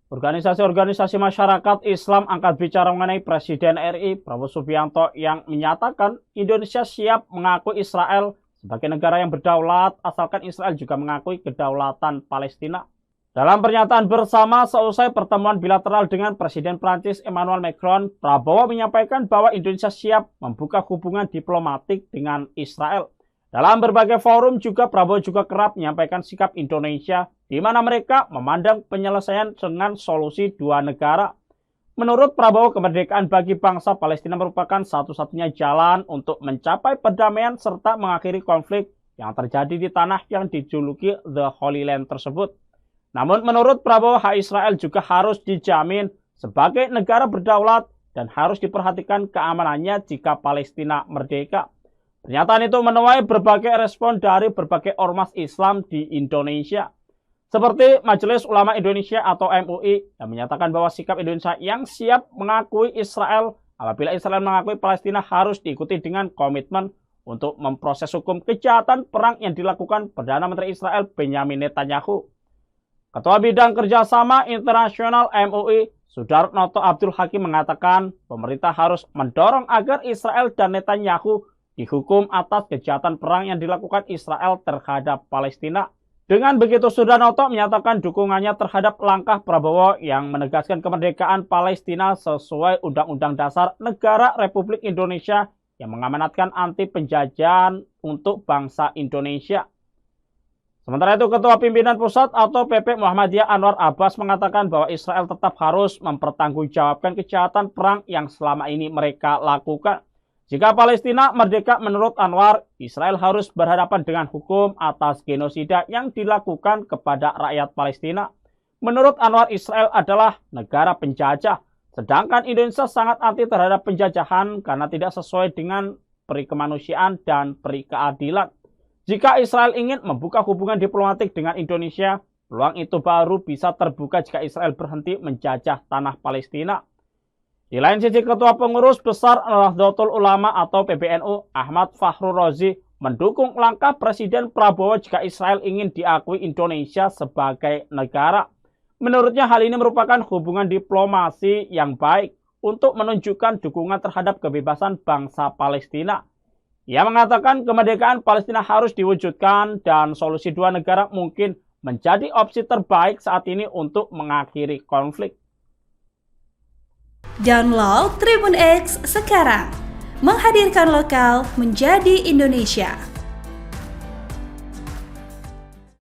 Organisasi-organisasi masyarakat Islam angkat bicara mengenai Presiden RI Prabowo Subianto yang menyatakan Indonesia siap mengakui Israel sebagai negara yang berdaulat asalkan Israel juga mengakui kedaulatan Palestina. Dalam pernyataan bersama seusai pertemuan bilateral dengan Presiden Prancis Emmanuel Macron, Prabowo menyampaikan bahwa Indonesia siap membuka hubungan diplomatik dengan Israel. Dalam berbagai forum juga Prabowo juga kerap menyampaikan sikap Indonesia di mana mereka memandang penyelesaian dengan solusi dua negara. Menurut Prabowo, kemerdekaan bagi bangsa Palestina merupakan satu-satunya jalan untuk mencapai perdamaian serta mengakhiri konflik yang terjadi di tanah yang dijuluki The Holy Land tersebut. Namun menurut Prabowo, hak Israel juga harus dijamin sebagai negara berdaulat dan harus diperhatikan keamanannya jika Palestina merdeka. Pernyataan itu menuai berbagai respon dari berbagai ormas Islam di Indonesia. Seperti Majelis Ulama Indonesia atau MUI yang menyatakan bahwa sikap Indonesia yang siap mengakui Israel apabila Israel mengakui Palestina harus diikuti dengan komitmen untuk memproses hukum kejahatan perang yang dilakukan Perdana Menteri Israel Benyamin Netanyahu. Ketua Bidang Kerjasama Internasional MUI, Sudarnoto Abdul Hakim mengatakan pemerintah harus mendorong agar Israel dan Netanyahu dihukum atas kejahatan perang yang dilakukan Israel terhadap Palestina. Dengan begitu, Sudarnoto menyatakan dukungannya terhadap langkah Prabowo yang menegaskan kemerdekaan Palestina sesuai Undang-Undang Dasar Negara Republik Indonesia yang mengamanatkan anti penjajahan untuk bangsa Indonesia. Sementara itu, Ketua Pimpinan Pusat atau PP Muhammadiyah Anwar Abbas mengatakan bahwa Israel tetap harus mempertanggungjawabkan kejahatan perang yang selama ini mereka lakukan. Jika Palestina merdeka, menurut Anwar, Israel harus berhadapan dengan hukum atas genosida yang dilakukan kepada rakyat Palestina. Menurut Anwar, Israel adalah negara penjajah, sedangkan Indonesia sangat anti terhadap penjajahan karena tidak sesuai dengan peri kemanusiaan dan peri keadilan. Jika Israel ingin membuka hubungan diplomatik dengan Indonesia, peluang itu baru bisa terbuka jika Israel berhenti menjajah tanah Palestina. Di lain sisi, Ketua Pengurus Besar Nahdlatul Ulama atau PBNU Ahmad Fakhrul Razi mendukung langkah Presiden Prabowo jika Israel ingin diakui Indonesia sebagai negara. Menurutnya hal ini merupakan hubungan diplomasi yang baik untuk menunjukkan dukungan terhadap kebebasan bangsa Palestina. Ia mengatakan kemerdekaan Palestina harus diwujudkan dan solusi dua negara mungkin menjadi opsi terbaik saat ini untuk mengakhiri konflik. Download Tribun X sekarang, menghadirkan lokal menjadi Indonesia.